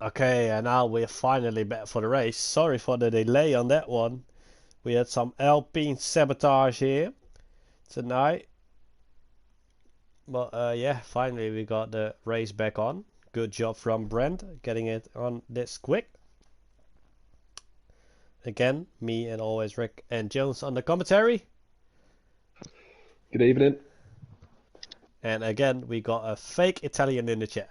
Okay, and now we're finally back for the race. Sorry for the delay on that one. We had some Alpine sabotage here tonight. But yeah, finally we got the race back on. Good job from Brent getting it on this quick. Again, me and always Rick and Jones on the commentary. Good evening. And again, we got a fake Italian in the chat.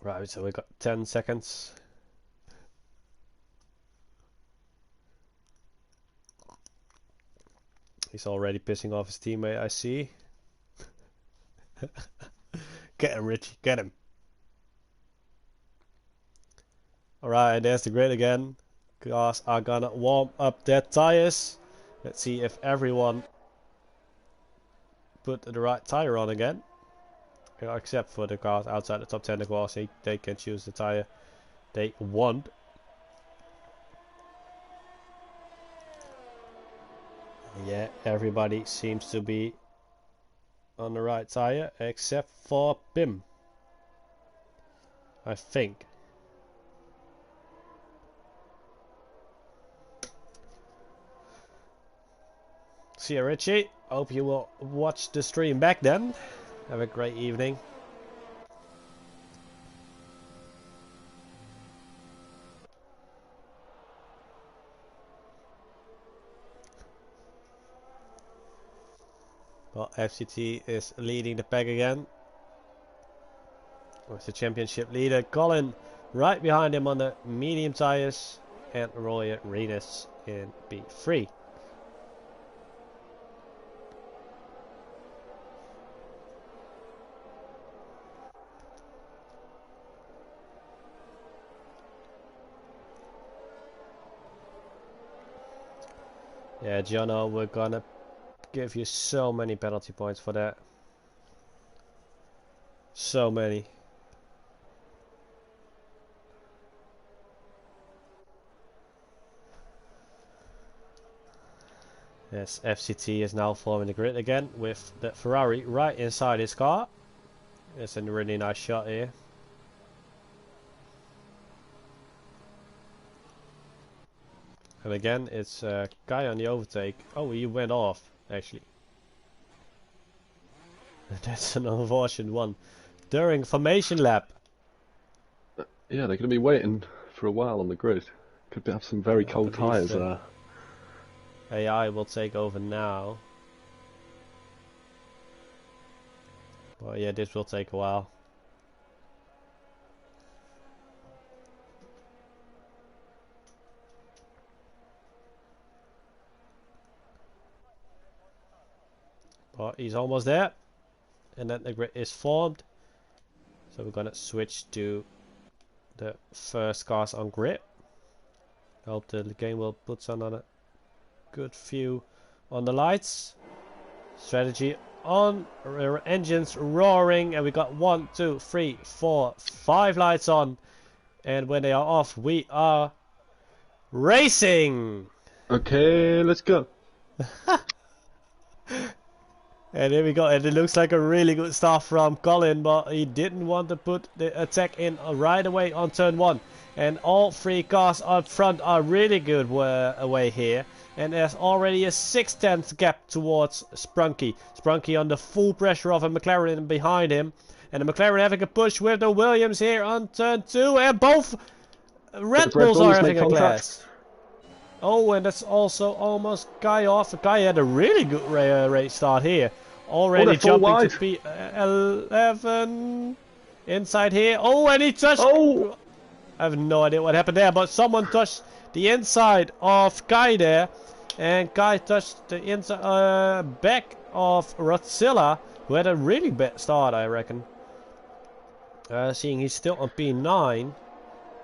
Right, so we got 10 seconds. He's already pissing off his teammate, I see. Get him, Richie, get him. Alright, there's the grid again. Cars are gonna warm up their tires. Let's see if everyone put the right tire on again. Except for the cars outside the top 10, of course, they can choose the tire they want. Yeah, everybody seems to be on the right tire except for Pim, I think. See you, Richie. Hope you will watch the stream back then. Have a great evening. Well, FCT is leading the pack again. With the championship leader Colin right behind him on the medium tires, and Roy Renes in B3. Yeah, Jono, we're gonna give you so many penalty points for that. So many. Yes, FCT is now forming the grid again with the Ferrari right inside his car. It's a really nice shot here. And again, it's a guy on the overtake. Oh, he went off, actually. That's an unfortunate one. During formation lap. Yeah, they're going to be waiting for a while on the grid. Could have some very cold tyres there. AI will take over now. Well, yeah, this will take a while. But he's almost there. And then the grid is formed. So we're gonna switch to the first cars on grid. Hope the game will put some on a good view on the lights. Strategy on, engines roaring, and we got 1, 2, 3, 4, 5 lights on. And when they are off, we are racing. Okay, let's go. And here we go, and it looks like a really good start from Colin, but he didn't want to put the attack in right away on turn 1. And all 3 cars up front are really good away here. And there's already a 6/10 gap towards Sprunky. Sprunky under full pressure of a McLaren behind him. And the McLaren having a push with the Williams here on turn 2. And both Red Bulls are having a clash. Oh, and that's also almost Guy off. Guy had a really good race start here. Already jumping to P11. Inside here. Oh, and he touched... Oh! I have no idea what happened there, but someone touched the inside of Guy there. And Guy touched the inside back of Rotzilla, who had a really bad start, I reckon. Seeing he's still on P9.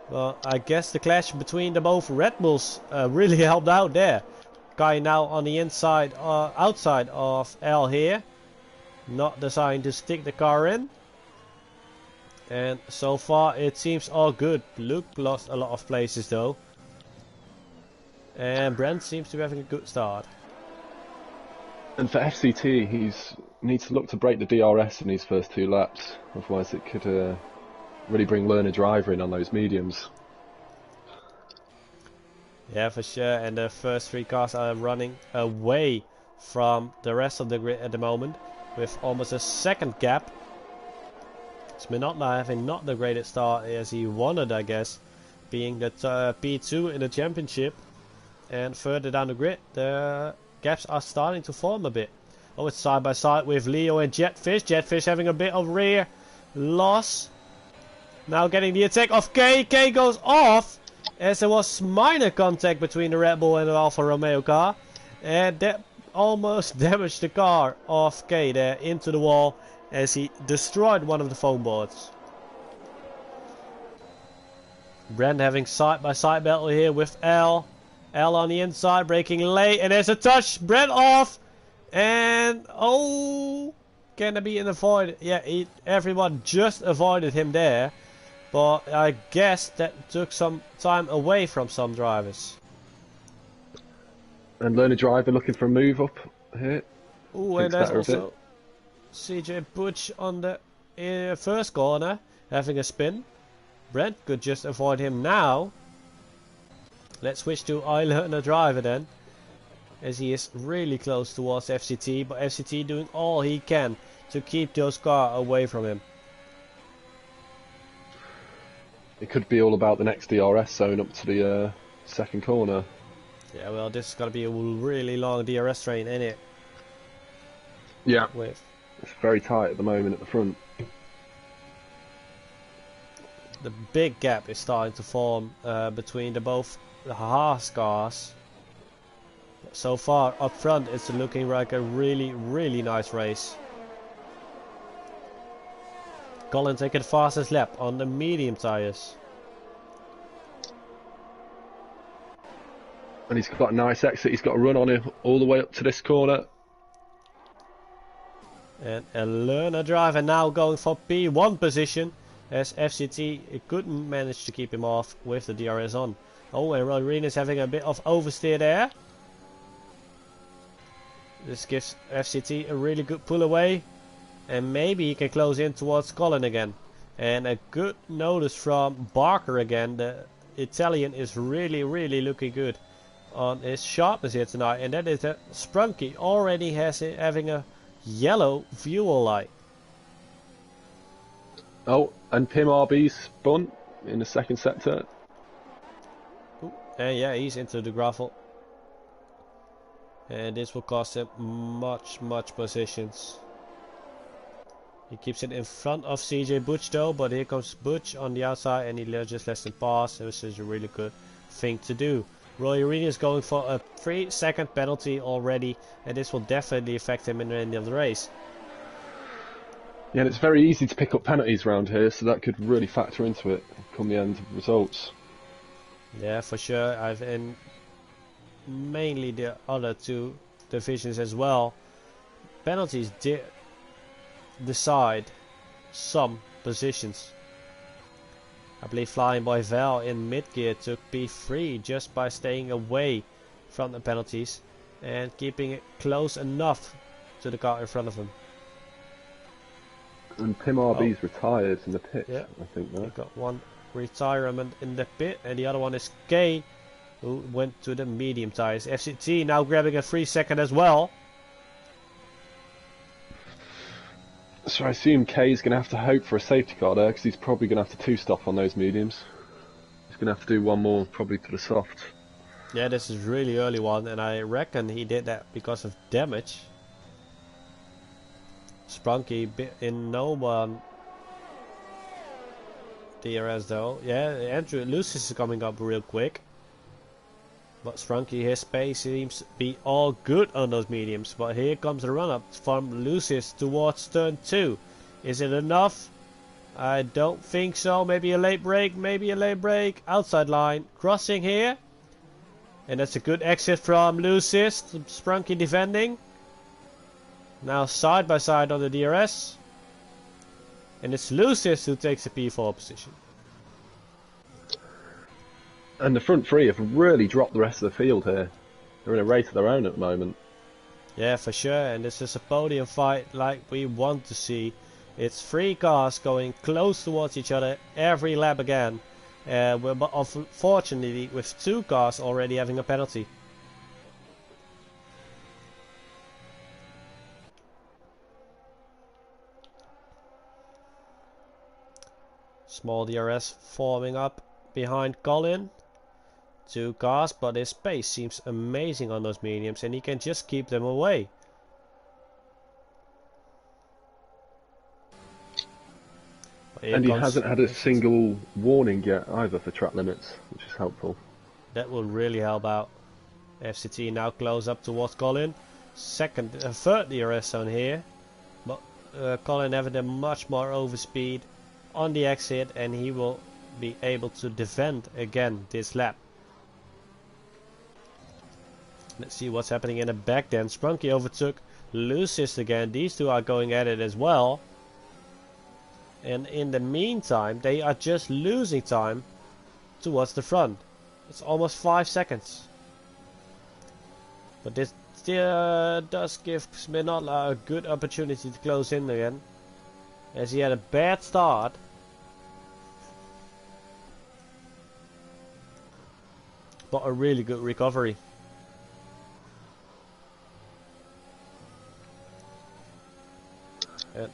Well, I guess the clash between the both Red Bulls really helped out there. Guy now on the inside, outside of L here. Not deciding to stick the car in. And so far it seems all good. Luke lost a lot of places though. And Brent seems to be having a good start. And for FCT, needs to look to break the DRS in these first 2 laps. Otherwise, it could really bring learner driver in on those mediums. Yeah, for sure. And the first 3 cars are running away from the rest of the grid at the moment, with almost a second gap. It's Minotla having not the greatest start as he wanted, I guess, being that P2 in the championship. And further down the grid, the gaps are starting to form a bit. Oh, it's side by side with Leo and Jetfish. Jetfish having a bit of rear loss. Now getting the attack of K. K goes off as there was minor contact between the Red Bull and the Alfa Romeo car. And that almost damaged the car of K there into the wall as he destroyed one of the foam boards. Brent having side by side battle here with L. L on the inside, braking late, and there's a touch. Brent off, and oh, can it be in the void? Yeah, everyone just avoided him there, but I guess that took some time away from some drivers. And learner driver looking for a move up here. Ooh, and there's also CJ Butch on the first corner having a spin. Brent could just avoid him now. Let's switch to iLearner driver then, as he is really close towards FCT, but FCT doing all he can to keep those cars away from him. It could be all about the next DRS zone up to the second corner. Yeah, well, this is going to be a really long DRS train, isn't it? Yeah. It's very tight at the moment at the front. The big gap is starting to form between both the Haas cars. So far up front it's looking like a really nice race. Colin taking the fastest lap on the medium tires. And he's got a nice exit. He's got to run on him all the way up to this corner. And a learner driver now going for P1 position, as FCT couldn't manage to keep him off with the DRS on. Oh, and Rodriguez having a bit of oversteer there. This gives FCT a really good pull away, and maybe he can close in towards Colin again. And a good notice from Barker again. The Italian is really looking good on his sharpness here tonight, and that is that Sprunky already has having a yellow fuel light. Oh, and Pim RB spun in the second sector. And yeah, he's into the gravel. And this will cost him much positions. He keeps it in front of CJ Butch though, but here comes Butch on the outside and he just lets him pass, which is a really good thing to do. Roy Arena is going for a 3-second penalty already, and this will definitely affect him in the end of the race. Yeah, and it's very easy to pick up penalties around here, so that could really factor into it come the end of results. Yeah, for sure. I've in mainly the other 2 divisions as well. Penalties decide some positions. I believe Flying Boy Val in mid-gear took P3 just by staying away from the penalties and keeping it close enough to the car in front of him. And Pim RB's retired in the pit, yeah. I think. He got one retirement in the pit, and the other one is K, who went to the medium tires. FCT now grabbing a 3-second as well. So I assume K's going to have to hope for a safety car there, because he's probably going to have to 2-stop on those mediums. He's going to have to do one more probably to the soft. Yeah, this is really early one, and I reckon he did that because of damage. Sprunky in no one DRS though. Yeah, Andrew Lucis is coming up real quick. But Sprunky, his pace seems to be all good on those mediums. But here comes the run up from Lucis towards turn 2. Is it enough? I don't think so. Maybe a late break, outside line, crossing here. And that's a good exit from Lucis. Sprunky defending. Now side by side on the DRS. And it's Lucis who takes the P4 position. And the front 3 have really dropped the rest of the field here. They're in a race of their own at the moment. Yeah, for sure, and this is a podium fight like we want to see. It's 3 cars going close towards each other every lap again. But unfortunately, with 2 cars already having a penalty. Small DRS forming up behind Colin. 2 cars, but his pace seems amazing on those mediums and he can just keep them away. And he hasn't had a single warning yet either for track limits, which is helpful. That will really help out. FCT now close up towards Colin. Third DRS zone here. But Colin having a much more overspeed on the exit and he will be able to defend again this lap. Let's see what's happening in the back then. Sprunky overtook Lucis again. These two are going at it as well. And in the meantime, they are just losing time towards the front. It's almost 5 seconds. But this still does give Sminotla a good opportunity to close in again, as he had a bad start. But a really good recovery.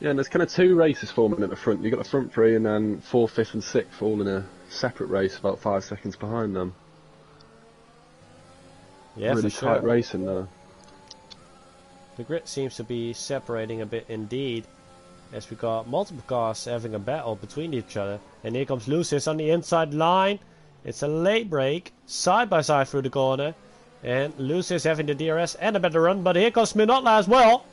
Yeah, and there's kind of 2 races forming at the front. You've got the front 3 and then 4th, 5th and 6th all in a separate race about 5 seconds behind them. Yeah, really for sure. tight racing there. The grid seems to be separating a bit indeed, as we got multiple cars having a battle between each other. And here comes Lucis on the inside line. It's a late break, side by side through the corner. And Lucis having the DRS and a better run, but here comes Minotla as well.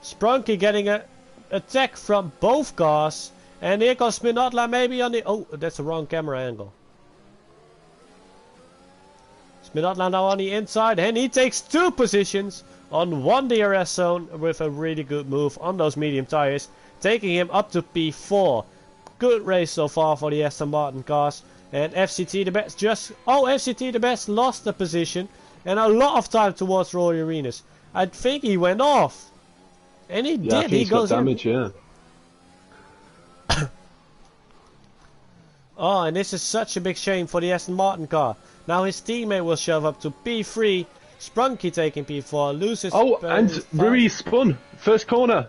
Sprunky getting an attack from both cars. And here comes Minotla maybe on the... Oh, that's the wrong camera angle. Minotla now on the inside and he takes 2 positions on 1 DRS zone with a really good move on those medium tires, taking him up to P4. Good race so far for the Aston Martin cars. And FCT the best FCT the best lost the position and a lot of time towards Roy Arenas. I think he went off. And he did. He goes damage, yeah. Oh, and this is such a big shame for the Aston Martin car. Now his teammate will shove up to P3. Sprunky taking P4. Loses. Oh, and Ruiz spun. First corner.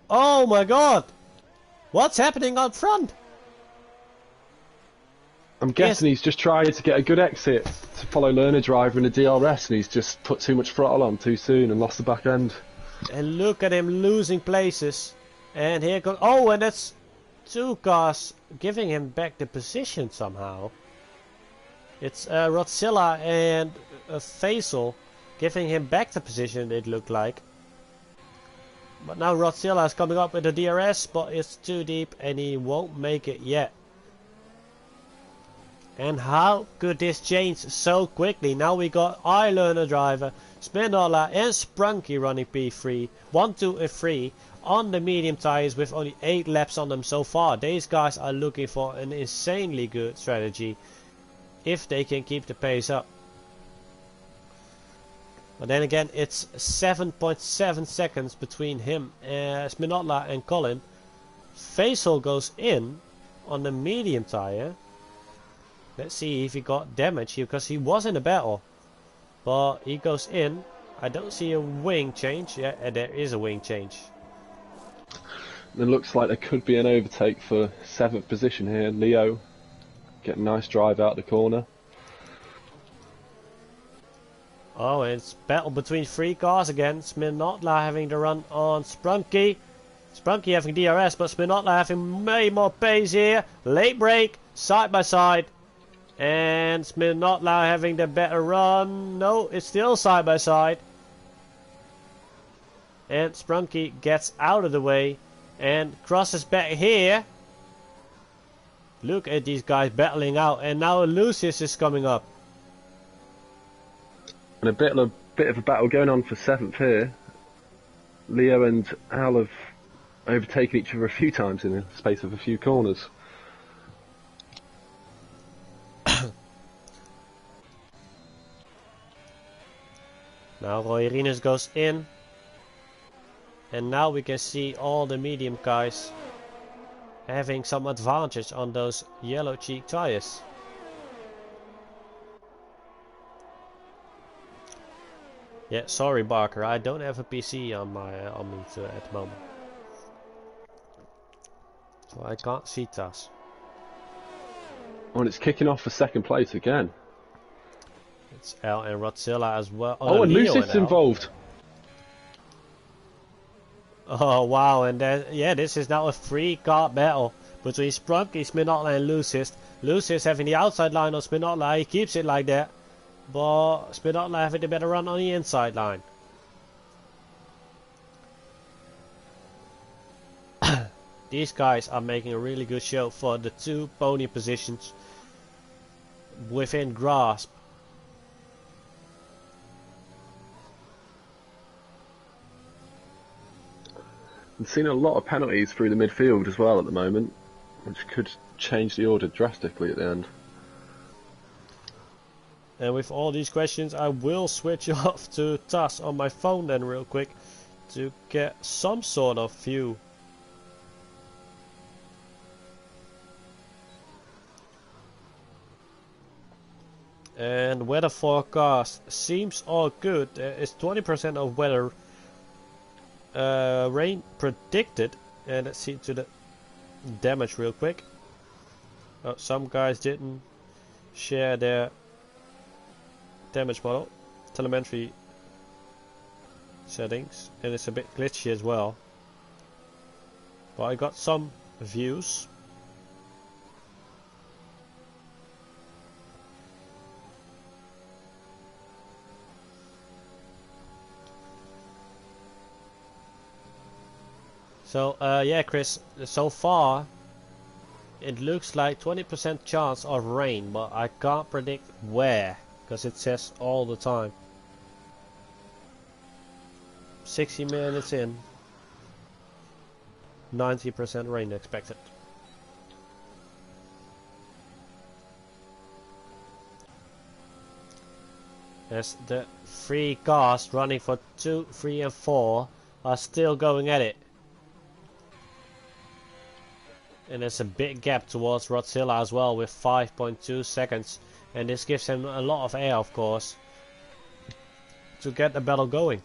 Oh my god. What's happening up front? I'm guessing he's just trying to get a good exit to follow Lerner driver in the DRS and he's just put too much throttle on too soon and lost the back end. And look at him losing places. And here goes... Oh, and that's 2 cars giving him back the position somehow. It's Rodzilla and Faisal giving him back the position, it looked like. But now Rodzilla is coming up with the DRS, but it's too deep and he won't make it yet. And how could this change so quickly? Now we got iLearner driver, Spinola and Sprunky running P3, 1, 2 and 3 on the medium tires with only 8 laps on them so far. These guys are looking for an insanely good strategy if they can keep the pace up. But then again, it's 7.7 seconds between him, Spinola and Colin. Faisal goes in on the medium tire. Let's see if he got damage here, because he was in a battle. But he goes in. I don't see a wing change. Yeah, there is a wing change. It looks like there could be an overtake for 7th position here. Leo getting a nice drive out the corner. Oh, and it's battle between 3 cars again. Sminotla having the run on Sprunky. Sprunky having DRS, but Sminotla having way more pace here. Late break, side by side. And Sminotla having the better run. No, it's still side by side. And Sprunky gets out of the way and crosses back here. Look at these guys battling out, and now Lucius is coming up. And a bit of a battle going on for 7th here. Leo and Al have overtaken each other a few times in the space of a few corners. Now Royerinus goes in. And now we can see all the medium guys having some advantage on those yellow cheek tires. Yeah, sorry Barker, I don't have a PC on my on me at the moment, so I can't see TAS. Oh, and it's kicking off for second place again. It's L and Rodzilla as well. Oh, and Leo Lucy's involved. Oh wow, and then, yeah, this is now a 3-car battle between Sprunky, Spinotla and Lucis. Lucis having the outside line on Spinotla, he keeps it like that. But Spinotla having the better run on the inside line. These guys are making a really good show for the 2 podium positions within grasp. I've seen a lot of penalties through the midfield as well at the moment, which could change the order drastically at the end. And with all these questions, I will switch off to TAS on my phone then real quick to get some sort of view. And weather forecast seems all good. There is 20% of weather rain predicted. And let's see to the damage real quick. Oh, some guys didn't share their damage model telemetry settings, and it's a bit glitchy as well, but I got some views. So yeah, Chris, so far it looks like 20% chance of rain, but I can't predict where, because it says all the time. 60 minutes in, 90% rain expected. As the 3 cars running for 2, 3 and 4 are still going at it. And there's a big gap towards Rodzilla as well with 5.2 seconds. And this gives him a lot of air, of course, to get the battle going.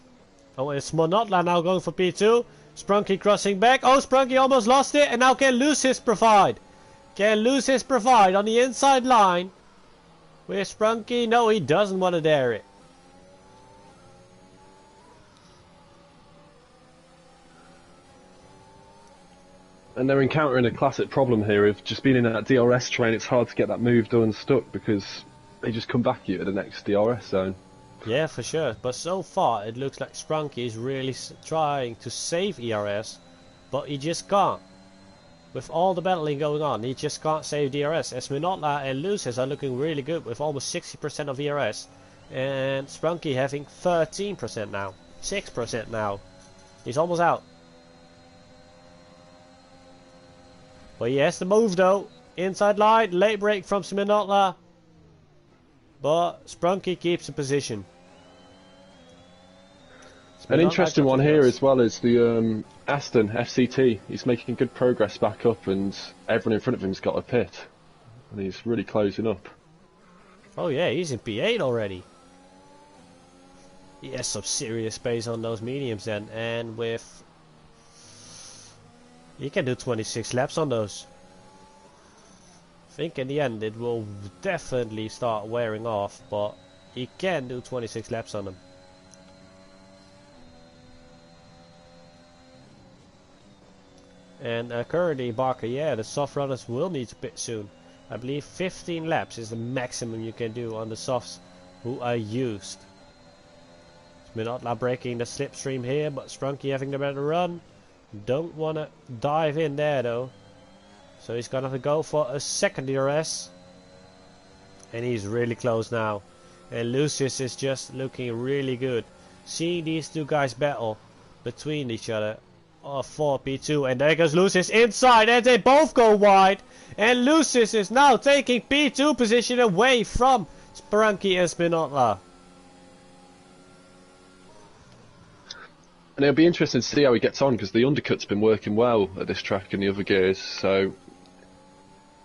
Oh, it's Monotla now going for P2. Sprunky crossing back. Oh, Sprunky almost lost it. And now can Lucis provide? Can Lucis provide on the inside line? With Sprunky? No, he doesn't want to dare it. And they're encountering a classic problem here of just being in that DRS train. It's hard to get that move done unstuck because they just come back at you at the next DRS zone. Yeah, for sure. But so far it looks like Sprunky is really trying to save ERS, but he just can't. With all the battling going on, he just can't save DRS. As Minotla and Lucis are looking really good with almost 60% of ERS, and Sprunky having 13% now, 6% now. He's almost out. But he has to move though. Inside line, late break from Minotla. But Sprunky keeps the position. An interesting one here as well is the Aston FCT. He's making good progress back up, and everyone in front of him's got a pit, and he's really closing up. Oh yeah, he's in P8 already. He has some serious space on those mediums then, and with he can do 26 laps on those. I think in the end it will definitely start wearing off, but he can do 26 laps on them. And currently Barker, yeah, the soft runners will need to pit soon. I believe 15 laps is the maximum you can do on the softs who are used. Minotla breaking the slipstream here, but Sprunky having the better run. Don't want to dive in there though. So he's going to have to go for a second DRS. And he's really close now. And Lucius is just looking really good. Seeing these two guys battle between each other. Oh, for P2, and there goes Lucis inside, and they both go wide, and Lucis is now taking P2 position away from Sprunky and Spinotla. And it'll be interesting to see how he gets on, because the undercut's been working well at this track and the other gears, so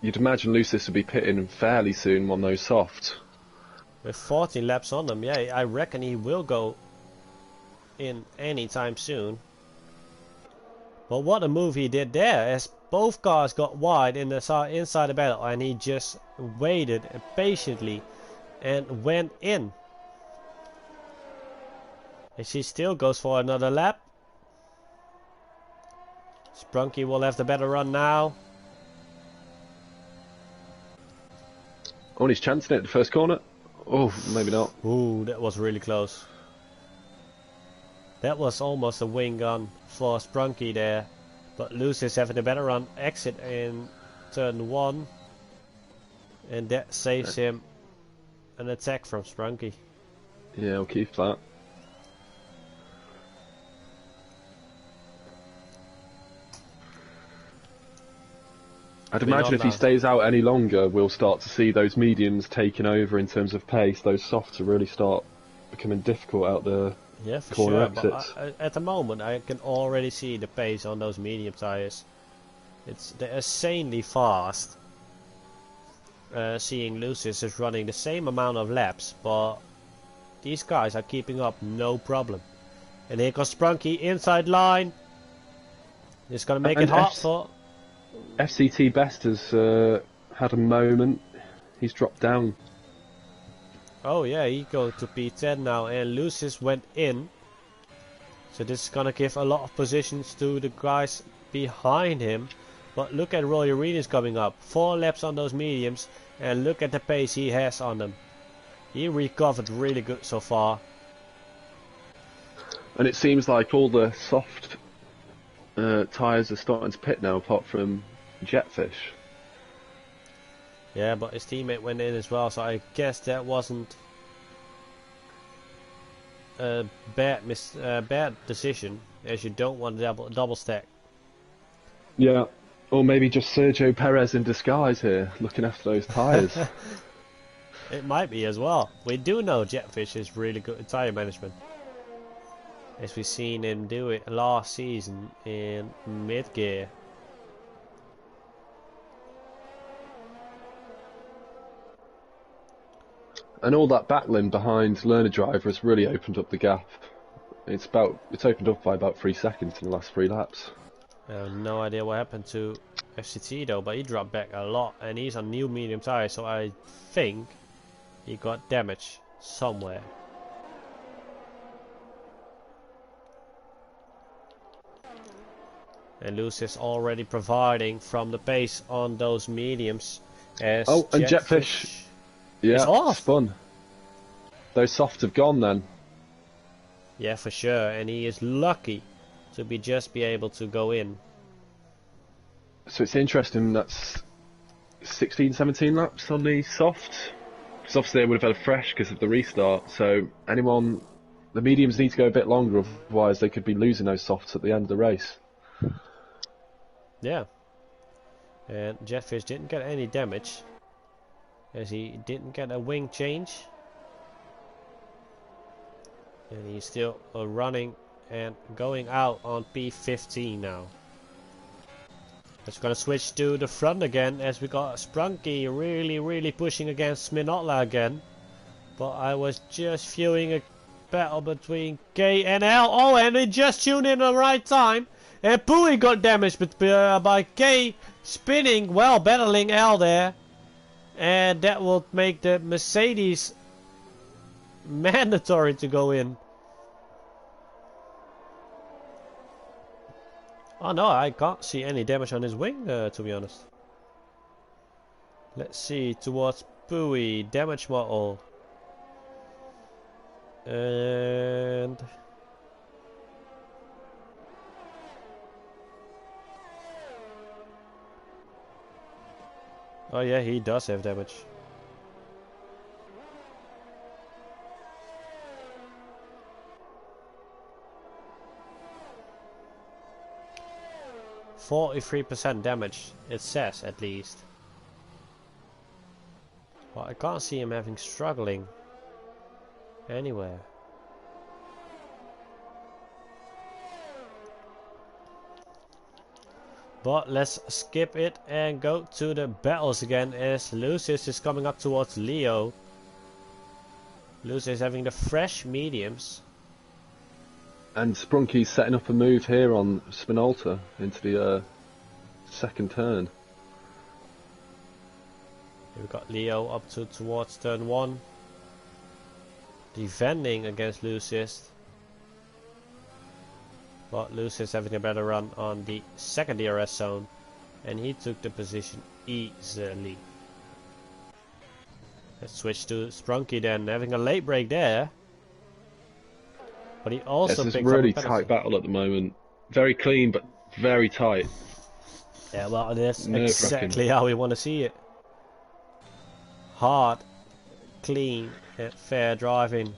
you'd imagine Lucis will be pitting fairly soon on those soft. With 14 laps on them, yeah, I reckon he will go in anytime soon. But what a move he did there, as both cars got wide in the inside the battle, and he just waited patiently and went in. And she still goes for another lap. Sprunky will have the better run now. Oh, he's chancing it at the first corner. Oh, maybe not. Ooh, that was really close. That was almost a wing gun for Sprunky there. But Lucis having a better run. Exit in turn 1. And that saves him an attack from Sprunky. Yeah, I'll keep that. I'd imagine if he stays out any longer, we'll start to see those mediums taking over in terms of pace. Those softs will really start becoming difficult out the corner exits. But at the moment, I can already see the pace on those medium tires. They're insanely fast. Seeing Lucis is running the same amount of laps, but these guys are keeping up no problem. And here comes Sprunky inside line. It's gonna make it hard for. FCT Best has had a moment. He's dropped down. Oh yeah, he goes to P10 now, and Lucis went in. So this is gonna give a lot of positions to the guys behind him. But look at Roy Arenas coming up. 4 laps on those mediums, and look at the pace he has on them. He recovered really good so far. And it seems like all the soft tyres are starting to pit now, apart from Jetfish. Yeah, but his teammate went in as well, so I guess that wasn't a bad decision, as you don't want a double stack. Yeah, or maybe just Sergio Perez in disguise here, looking after those tyres. It might be as well. We do know Jetfish is really good at tyre management, as we've seen him do it last season in mid-gear. And all that backlim behind Learner Driver has really opened up the gap. It's opened up by about 3 seconds in the last 3 laps. I have no idea what happened to FCT though, but he dropped back a lot, and he's on new medium tires, so I think he got damage somewhere. And Lucis already providing from the pace on those mediums. As and Jetfish. Yeah, spun. Those softs have gone then. Yeah, for sure, and he is lucky to just be able to go in. So it's interesting, that's 16, 17 laps on the soft. Because obviously they would have had a fresh because of the restart. So the mediums need to go a bit longer, otherwise they could be losing those softs at the end of the race. Yeah. And Jetfish didn't get any damage, as he didn't get a wing change. And he's still running and going out on P15 now. It's gonna switch to the front again, as we got Sprunky really pushing against Minotla again. But I was just viewing a battle between K and L. Oh, and they just tuned in at the right time. And Pui got damaged by K spinning, well, battling L there. And that will make the Mercedes mandatory to go in. Oh no, I can't see any damage on his wing, to be honest. Let's see, towards Pui, damage model. And... oh yeah, he does have damage. %43 damage, it says at least. Well, I can't see him having struggling anywhere. But let's skip it and go to the battles again as Lucius is coming up towards Leo. Lucius is having the fresh mediums. And Sprunky's setting up a move here on Spinalta into the second turn. Here we've got Leo up towards turn 1. Defending against Lucius. But Lucius having a better run on the second DRS zone. And he took the position easily. Let's switch to Sprunky then, having a late break there. But he also It's a picked really up a tight battle at the moment. Very clean, but very tight. Yeah, well, that's Nerve-wracking. exactly how we want to see it. Hard, clean, and fair driving.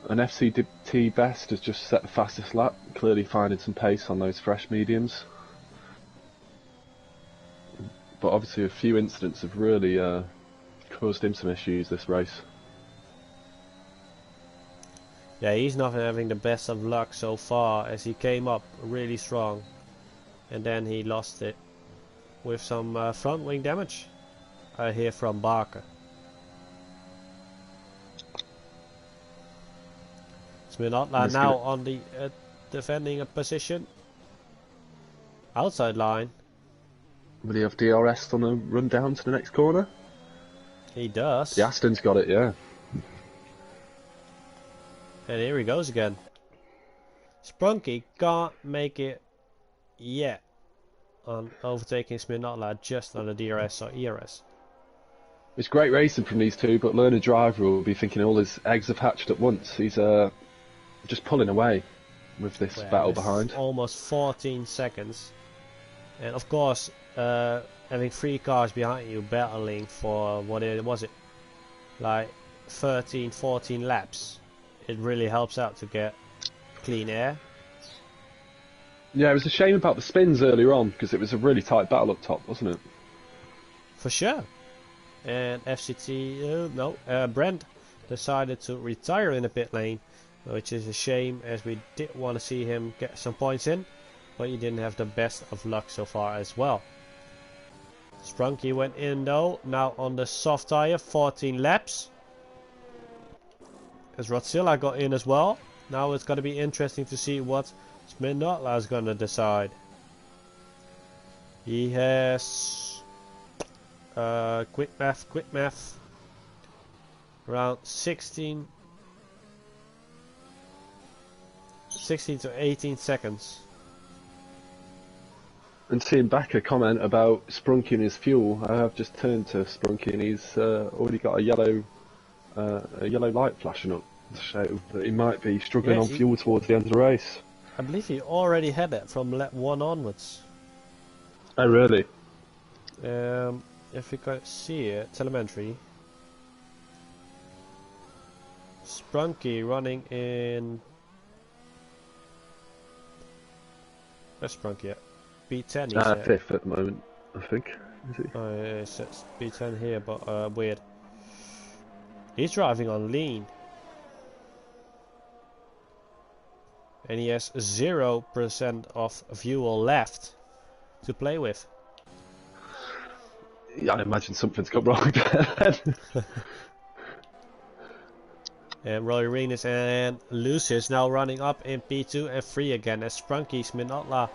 And FCT Best has just set the fastest lap, clearly finding some pace on those fresh mediums. But obviously a few incidents have really caused him some issues this race. Yeah, he's not having the best of luck so far as he came up really strong. And then he lost it with some front wing damage. I hear from Barker. Sminotla now on the defending a position. Outside line. Will he have DRS on the run down to the next corner? He does. The Aston's got it, yeah. And here he goes again. Sprunky can't make it yet on overtaking Sminotla just on the DRS or ERS. It's great racing from these two, but learner driver will be thinking all his eggs have hatched at once. He's just pulling away with this battle behind. Almost 14 seconds. And of course, having 3 cars behind you battling for what was it? Like 13, 14 laps. It really helps out to get clean air. Yeah, it was a shame about the spins earlier on because it was a really tight battle up top, wasn't it? For sure. And FCT, Brent decided to retire in the pit lane, which is a shame as we did want to see him get some points in, but he didn't have the best of luck so far as well. Sprunky went in though, now on the soft tire, 14 laps. As Rodzilla got in as well. Now it's going to be interesting to see what Sminotla is going to decide. He has quick math around 16 to 18 seconds. And seeing back a comment about Sprunky and his fuel, I have just turned to Sprunky and he's already got a yellow light flashing up to show that he might be struggling on fuel towards the end of the race. I believe he already had that from lap 1 onwards. Oh really? If we can see it, telemetry. Sprunky running in. Where's Sprunky at? B10 he said. 5th at the moment, I think. Is he? Oh, yeah, it says B10 here, but weird. He's driving on lean. And he has 0% of fuel left to play with. Yeah, I imagine something's gone wrong there. And Roy Renus and Lucius now running up in P2 and 3 again as Sprunky, Sminotla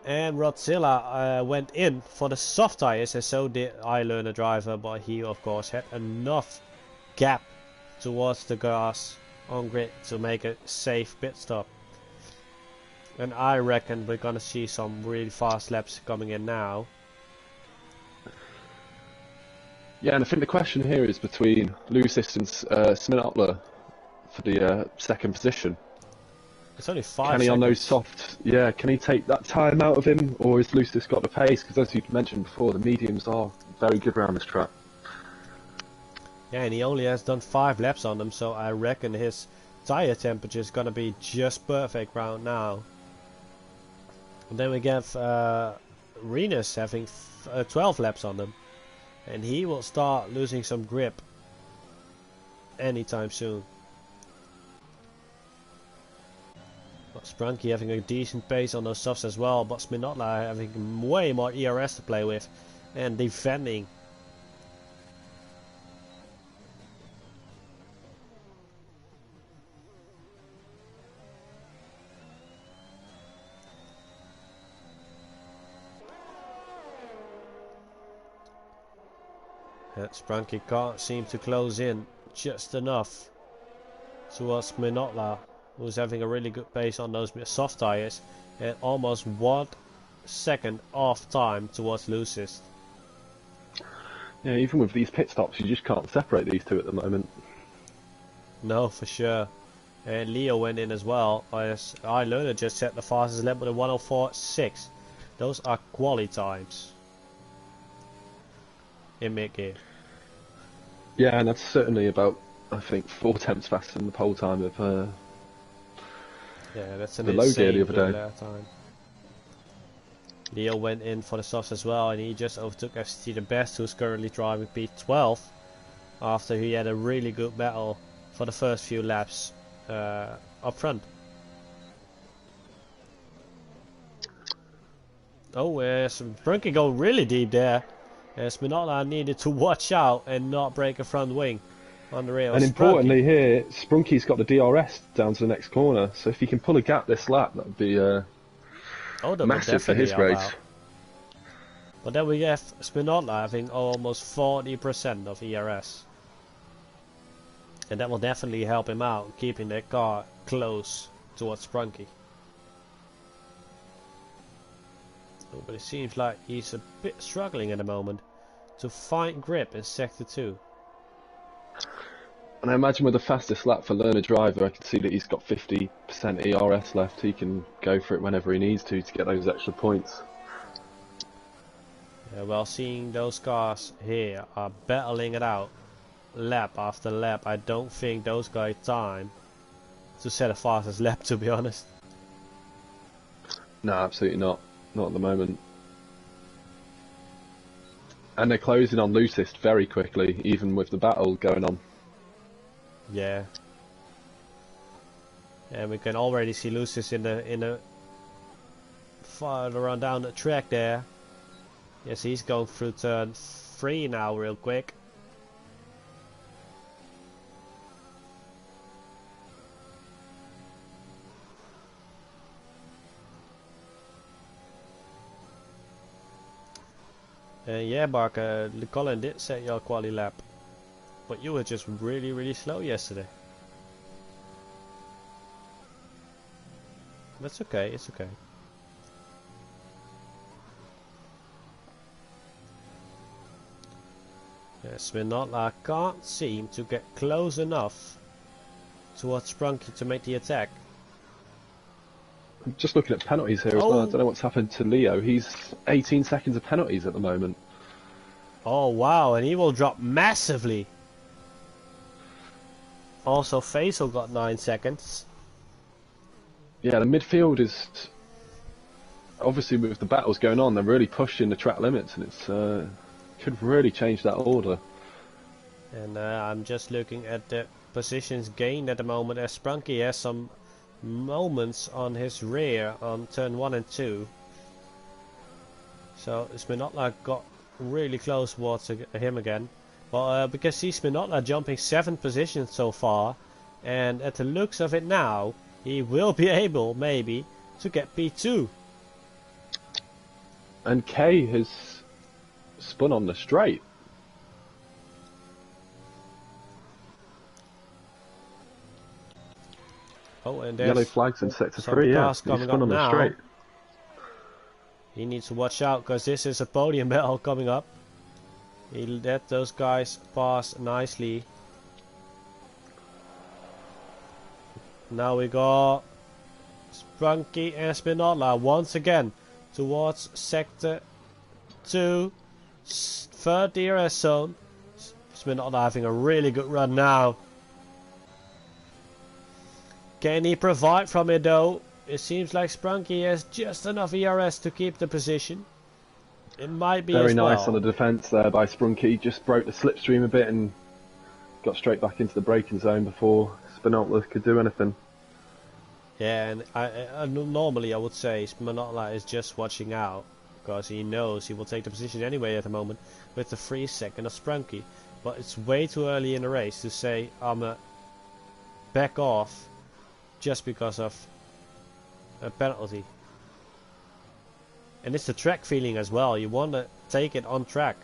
and Rodzilla went in for the soft tires, and so did iLearner driver, but he of course had enough gap towards the gas on grid to make a safe pit stop. And I reckon we're gonna see some really fast laps coming in now. Yeah, and I think the question here is between Lucius and Sminotla for the second position. It's only 5 Can he seconds. on those soft, can he take that time out of him, or has Lucius got the pace? Because as you mentioned before, the mediums are very good around this track. Yeah, and he only has done 5 laps on them, so I reckon his tire temperature is gonna be just perfect round now. And then we get Renus having 12 laps on them, and he will start losing some grip anytime soon. Sprunky having a decent pace on those softs as well, but Spinotla having way more ERS to play with and defending. And Sprunky can't seem to close in just enough towards Minotla, who's having a really good pace on those soft tires and almost 1 second off time towards Lucist. Yeah, even with these pit stops, you just can't separate these two at the moment. No, for sure. And Leo went in as well. As I learned, just set the fastest lap with a 1:04.6. Those are quali times in mid-gear. Yeah, and that's certainly about, I think, 4 tenths faster than the pole time of yeah, that's an the low gear the other day. Time. Leo went in for the softs as well, and he just overtook FCT the Best, who's currently driving P12 after he had a really good battle for the first few laps up front. Oh, Sprunky going really deep there. Spinola needed to watch out and not break a front wing on the rail. And importantly here, Sprunky's got the DRS down to the next corner, so if he can pull a gap this lap, that would be massive for his race. But then we have Spinola having almost 40% of ERS. And that will definitely help him out, keeping their car close towards Sprunky. Oh, but it seems like he's a bit struggling at the moment to find grip in Sector 2. And I imagine with the fastest lap for learner driver, I can see that he's got 50% ERS left. He can go for it whenever he needs to get those extra points. Yeah, well, seeing those cars here are battling it out lap after lap, I don't think those guys time to set a fastest lap, to be honest. No, absolutely not. Not at the moment. And they're closing on Lucist very quickly, even with the battle going on. Yeah. And we can already see Lucist in the farther on down the track there. Yes, he's going through turn 3 now real quick. Yeah, Mark, Colin did set your quali lap, but you were just really slow yesterday. That's okay, it's okay. Yes, I can't seem to get close enough towards Sprunky to make the attack. I'm just looking at penalties here as well. I don't know what's happened to Leo. He's 18 seconds of penalties at the moment. Oh wow, and he will drop massively. Also, Faisal got 9 seconds. Yeah, the midfield is obviously with the battles going on. They're really pushing the track limits, and it's could really change that order. And I'm just looking at the positions gained at the moment, as Sprunky has some moments on his rear on turn 1 and 2. So Spinotla got really close towards him again. But because he's Spinotla jumping 7 positions so far, and at the looks of it now, he will be able maybe to get P2. And K has spun on the straight. Oh, and there's yellow flags in sector 3, yeah. He's coming spun up on the now. straight. He needs to watch out, because this is a podium battle coming up. He let those guys pass nicely. Now we got Sprunky and Spinotla once again towards sector 2, third DRS zone. Spinotla having a really good run now. Can he provide from it though? It seems like Sprunky has just enough ERS to keep the position. It might be very as nice well. on the defence there by Sprunky. Just broke the slipstream a bit and got straight back into the braking zone before Spinotla could do anything. Yeah, and normally I would say Manotla is just watching out, because he knows he will take the position anyway at the moment with the 3 second of Sprunky. But it's way too early in the race to say I'm back off just because of a penalty. And it's the track feeling as well, you want to take it on track.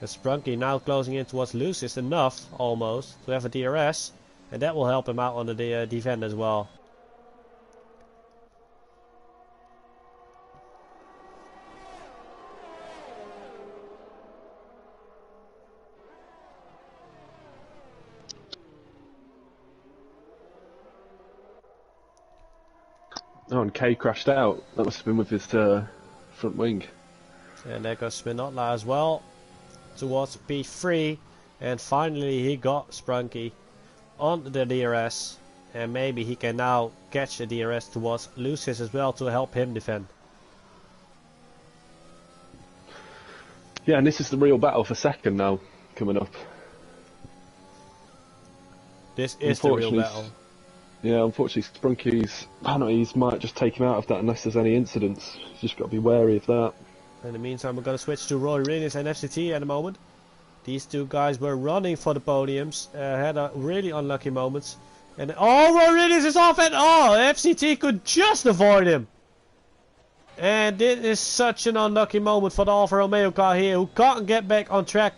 The Sprunky now closing in towards Luce is enough almost to have a DRS, and that will help him out on the defend as well. Oh, and K crashed out. That must have been with his front wing. And there goes Spinotla as well towards P3, and finally he got Sprunky on the DRS, and maybe he can now catch the DRS towards Lucis as well to help him defend. Yeah, and this is the real battle for second now coming up. This is the real battle. Yeah, unfortunately Sprunky's penalties might just take him out of that unless there's any incidents. You've just got to be wary of that. In the meantime, we're going to switch to Roy Reynes and FCT at the moment. These two guys were running for the podiums, had a really unlucky moments. And oh, Roy Reynes is off, and oh, FCT could just avoid him. And this is such an unlucky moment for the Alfa Romeo car here, who can't get back on track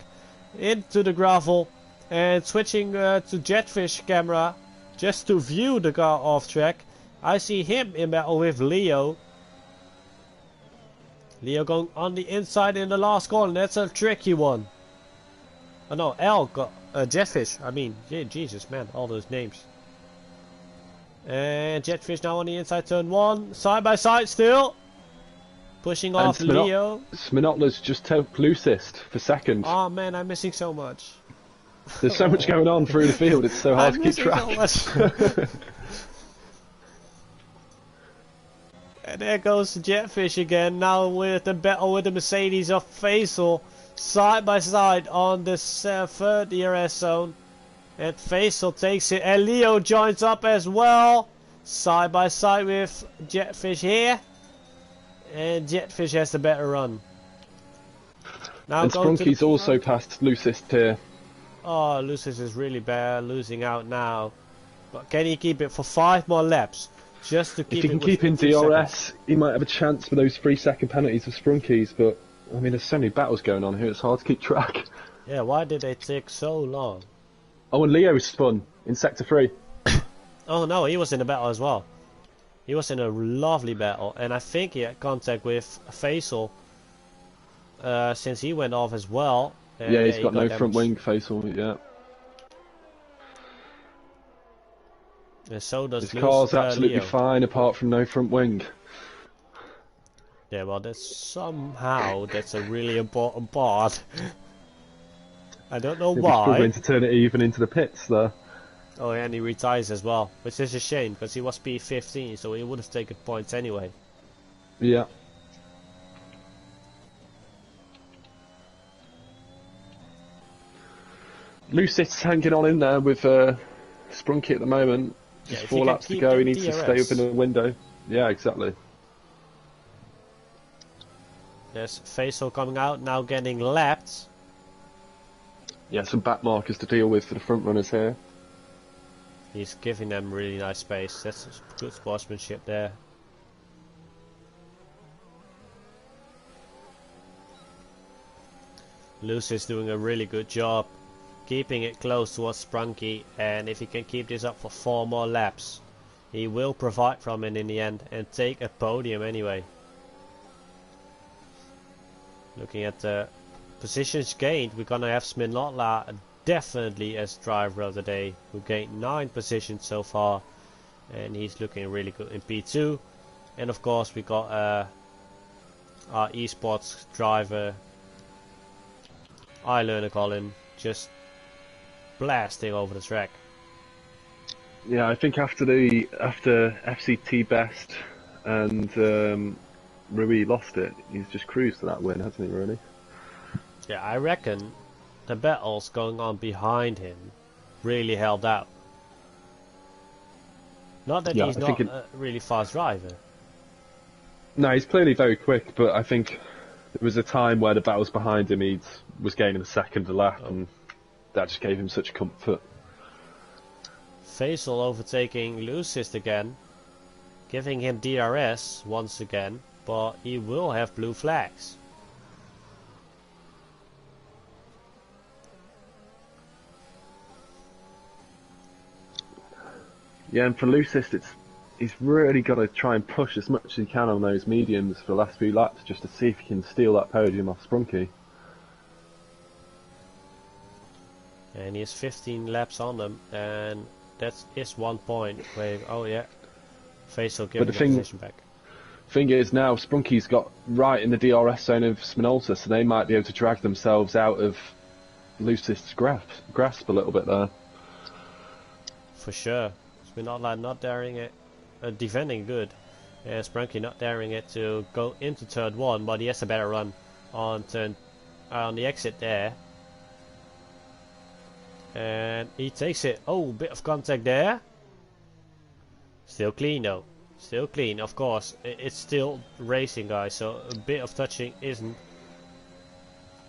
into the gravel. And switching to Jetfish camera just to view the car off track. I see him in battle with Leo. Leo going on the inside in the last corner. That's a tricky one. Oh no, L got Jetfish. I mean, yeah, Jesus man, all those names. And Jetfish now on the inside, turn 1, side by side still. Pushing off Leo. Sminotla's just took Lucist for second. Oh man, I'm missing so much. There's so much going on through the field, it's so hard to keep track. So and there goes Jetfish again, now with the battle with the Mercedes of Faisal, side by side on the third DRS zone. And Faisal takes it, and Leo joins up as well, side by side with Jetfish here. And Jetfish has the better run. Now and Sprunky's also passed Lucist here. Oh, Lucis is really bad, losing out now. But can he keep it for 5 more laps? Just to keep if he can keep in DRS, he might have a chance for those 3-second penalties of Sprunky's, but I mean, there's so many battles going on here, it's hard to keep track. Yeah, why did they take so long? Oh, and Leo spun in Sector 3. Oh no, he was in a battle as well. He was in a lovely battle, and I think he had contact with Faisal since he went off as well. Yeah, he's got no front wing, Faisal, yeah. And so does his car's absolutely Leo. fine apart from no front wing. Yeah, well, that's a really important part. I don't know why. He's struggling to turn it even into the pits there. Oh, and he retires as well, which is a shame because he was P15, so he would have taken points anyway. Yeah. Lucit's hanging on in there with Sprunky at the moment. Just 4 laps to go, he needs to stay up in the window. Yeah, exactly. There's Faisal coming out, now getting lapped. Yeah, some back markers to deal with for the front runners here. He's giving them really nice space. That's good sportsmanship there. Luce is doing a really good job keeping it close towards Sprunky, and if he can keep this up for 4 more laps, he will provide from it in the end and take a podium anyway. Looking at the positions gained, we're gonna have Sminotla definitely as driver of the day, who gained 9 positions so far, and he's looking really good in P2. And of course we got our esports driver, I learn to call him, just blasting over the track. Yeah, I think after FCT Best and Rui lost it, he's just cruised to that win, hasn't he, really? Yeah, I reckon the battles going on behind him really held out. Not that Yeah, he's I not think a really fast driver. no, he's clearly very quick, but I think there was a time where the battles behind him, he was gaining the second lap, and that just gave him such comfort. Faisal overtaking Lucist again, giving him DRS once again, but he will have blue flags. Yeah, and for Lucist, he's really got to try and push as much as he can on those mediums for the last few laps, just to see if he can steal that podium off Sprunky. And he has 15 laps on them, and that is 1 point. Wait, oh yeah, Faisal giving the position back. Thing is, now Sprunky's got right in the DRS zone of Sminolta, so they might be able to drag themselves out of Lucist's grasp a little bit there. For sure. Sminolta not daring it, defending good. And Sprunky not daring it to go into turn 1, but he has a better run on on the exit there. And he takes it. Oh, bit of contact there. Still clean though. Still clean, of course. It's still racing, guys, so a bit of touching isn't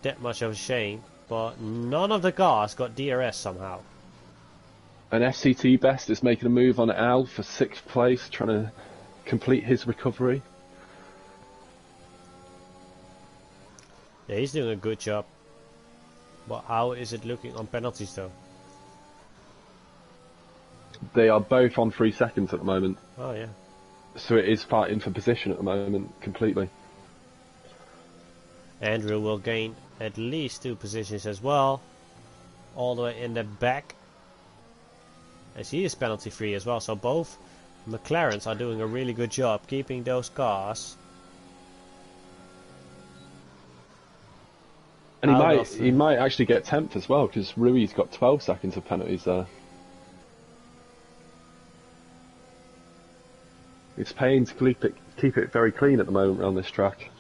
that much of a shame. But none of the cars got DRS somehow. And FCT Best is making a move on Al for 6th place, trying to complete his recovery. Yeah, he's doing a good job. But how is it looking on penalties though? They are both on 3 seconds at the moment. Oh yeah. So it is fighting for position at the moment, completely. Andrew will gain at least 2 positions as well. All the way in the back. As he is penalty free as well, so both McLarens are doing a really good job keeping those cars. And he might actually get 10th as well, because Rui's got 12 seconds of penalties there. It's paying to keep it very clean at the moment around this track.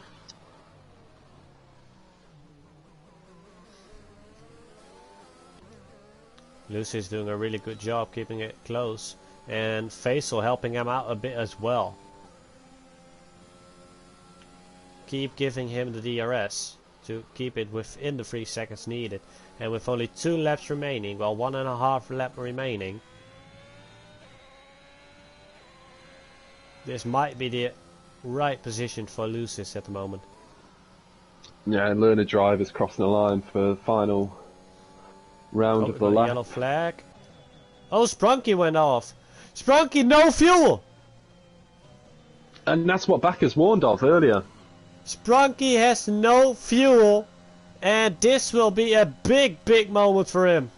Lucy's doing a really good job keeping it close, and Faisal helping him out a bit as well. Keep giving him the DRS to keep it within the 3 seconds needed, and with only 2 laps remaining, well, 1.5 lap remaining, this might be the right position for Lucis at the moment. Yeah, and learner drivers crossing the line for the final round of the lap. Yellow flag. Oh, Sprunky went off. Sprunky, no fuel! And that's what Backers warned of earlier. Sprunky has no fuel, and this will be a big moment for him.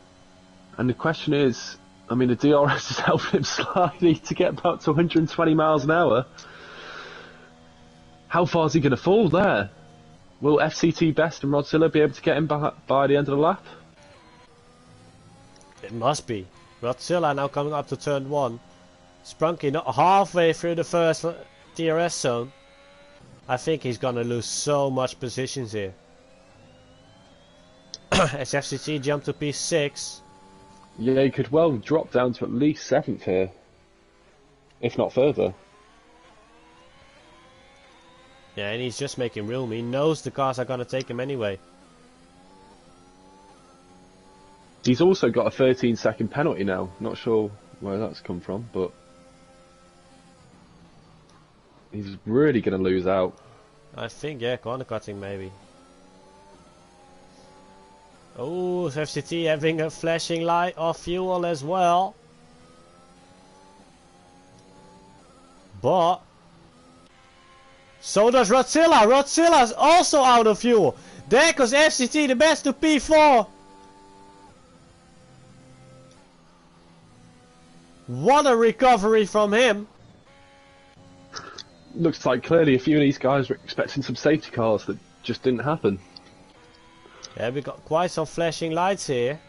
And the question is, I mean, the DRS has helped him slightly to get about to 120 miles an hour. How far is he going to fall there? Will FCT Best and Rodzilla be able to get him by the end of the lap? It must be. Rodzilla now coming up to turn 1. Sprunky not halfway through the first DRS zone. I think he's gonna lose so much positions here. As FCT jump to P6. Yeah, he could well drop down to at least 7th here, if not further. Yeah, and he's just making room. He knows the cars are gonna take him anyway. He's also got a 13-second penalty now. Not sure where that's come from, but he's really going to lose out. I think, yeah, corner cutting maybe. Oh, FCT having a flashing light of fuel as well. But so does Rodzilla. Rodzilla's also out of fuel. There goes FCT the best to P4. What a recovery from him. Looks like clearly a few of these guys were expecting some safety cars that just didn't happen. Yeah, we got quite some flashing lights here.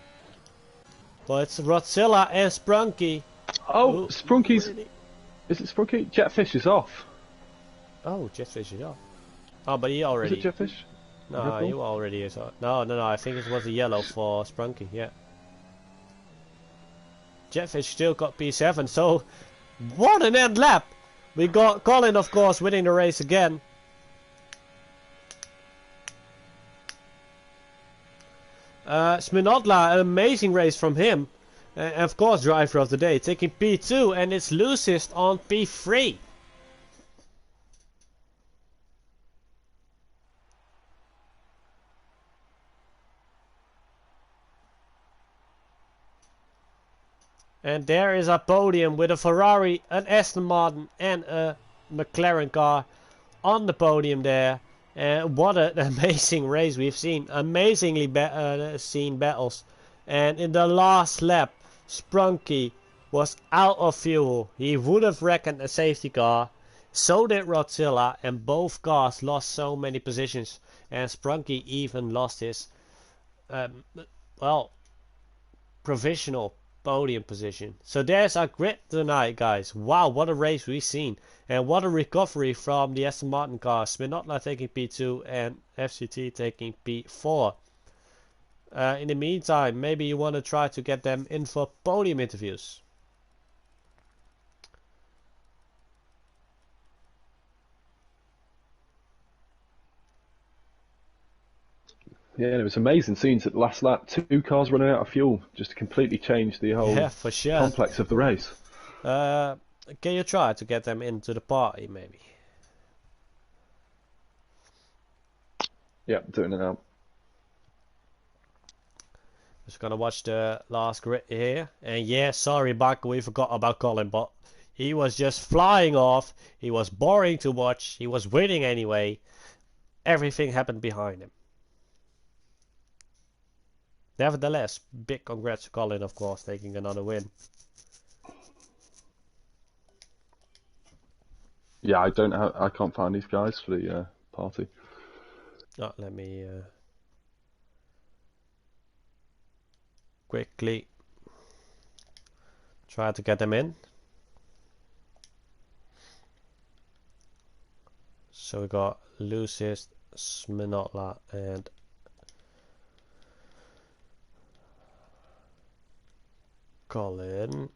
But it's Rodzilla and Sprunky. Oh, Sprunky's... Really? Is it Sprunky? Jetfish is off. Oh, Jetfish is off. Oh, but he already... Is it Jetfish? No, he already is off. No, I think it was a yellow for Sprunky, yeah. Jetfish still got P7, so What an end lap! We got Colin, of course, winning the race again. Sminotla, an amazing race from him. And of course, driver of the day, taking P2, and it's Lucist on P3. And there is our podium with a Ferrari, an Aston Martin and a McLaren car on the podium there. And what an amazing race we've seen. Amazingly seen battles. And in the last lap, Sprunky was out of fuel. He would have reckoned a safety car. So did Rodzilla, and both cars lost so many positions. And Sprunky even lost his, provisional podium position. So there's our grid tonight, guys. Wow, what a race we've seen. And what a recovery from the Aston Martin car. Sminotla taking P2 and FCT taking P4. In the meantime, maybe you want to try to get them in for podium interviews. Yeah, it was amazing scenes at the last lap. 2 cars running out of fuel just completely changed the whole for sure. complex of the race. Can you try to get them into the party, maybe? Yeah, doing it now. Just gonna watch the last grid here. And yeah, sorry, Buck, we forgot about Colin, but he was just flying off. He was boring to watch. He was winning anyway. Everything happened behind him. Nevertheless, big congrats to Colin, of course, taking another win. Yeah, I can't find these guys for the party. Oh, let me quickly try to get them in. So we got Lucist, Sminotla, and Colin.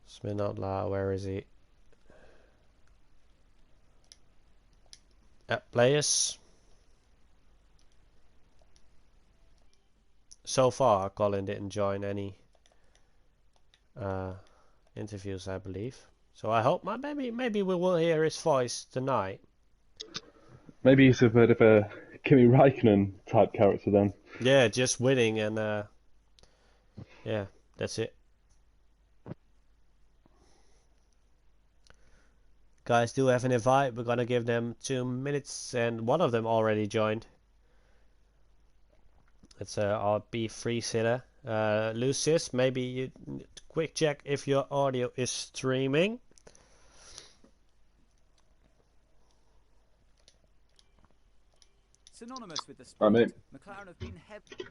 Sminotla, where is he? Players. So far, Colin didn't join any interviews, I believe. So I hope maybe we will hear his voice tonight. Maybe he's a bit of a Kimi Raikkonen type character then. Yeah, just winning and yeah, that's it. Guys do have an invite. We're gonna give them 2 minutes, and one of them already joined. It's our B3 sitter. Lucis, maybe you quick check if your audio is streaming. Synonymous with the sport, McLaren have been heavy.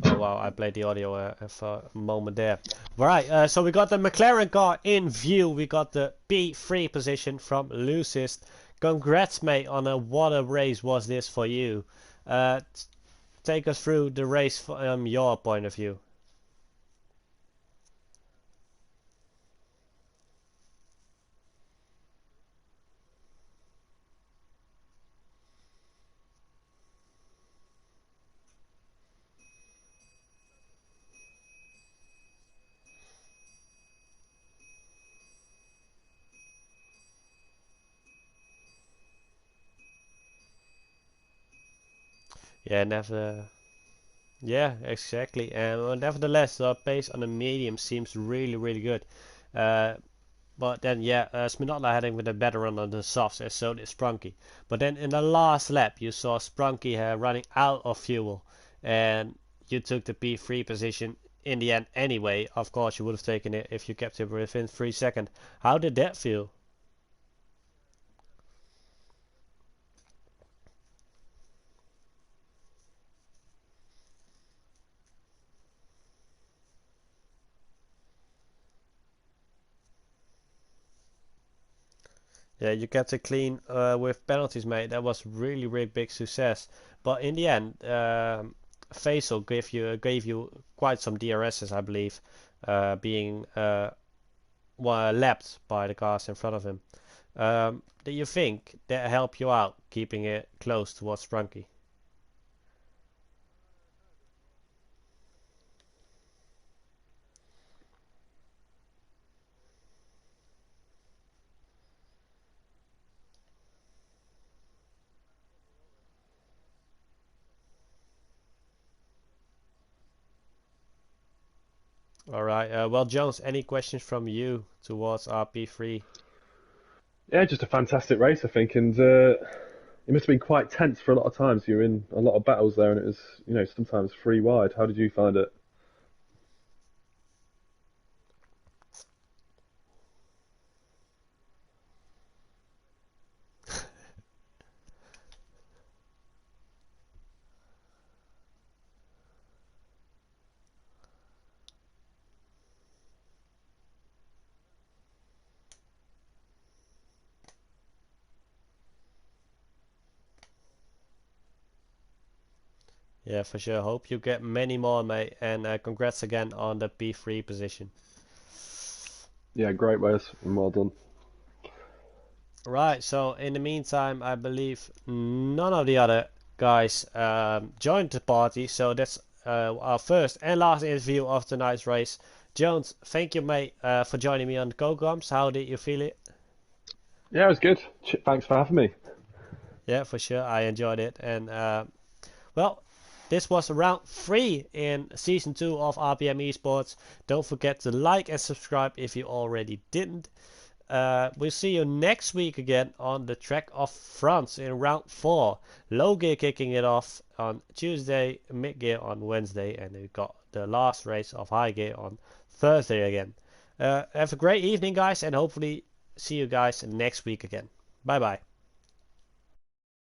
Oh wow, I played the audio for a moment there. Right, so we got the McLaren car in view. We got the P3 position from Lucist. Congrats, mate, on what a race was this for you. Take us through the race from your point of view. Yeah, exactly. Nevertheless, the pace on the medium seems really good. But then, yeah, Sminotla heading with a better run on the softs, and so did Sprunky. But then in the last lap, you saw Sprunky running out of fuel, and you took the P3 position in the end anyway. Of course, you would have taken it if you kept it within 3 seconds. How did that feel? Yeah, you kept it clean with penalties, mate. That was really big success. But in the end, Faisal gave you quite some DRSs, I believe, being lapped by the cars in front of him. Do you think that helped you out keeping it close towards Sprunky? All right. Well, Jones, any questions from you towards RP3? Yeah, just a fantastic race, I think, and it must have been quite tense for a lot of times. You were in a lot of battles there, and it was, sometimes 3 wide. How did you find it? Yeah, for sure. Hope you get many more, mate. And congrats again on the P3 position. Yeah, great race, and well done. Right, so in the meantime, I believe none of the other guys joined the party. So that's our first and last interview of tonight's race. Jones, thank you, mate, for joining me on the Go-Grumps. How did you feel it? Yeah, it was good. Thanks for having me. Yeah, for sure. I enjoyed it. And well, this was round 3 in season 2 of RPM Esports. Don't forget to like and subscribe if you already didn't. We'll see you next week again on the track of France in round 4. Low gear kicking it off on Tuesday, mid gear on Wednesday, and we've got the last race of high gear on Thursday again. Have a great evening, guys, and hopefully see you guys next week again. Bye bye.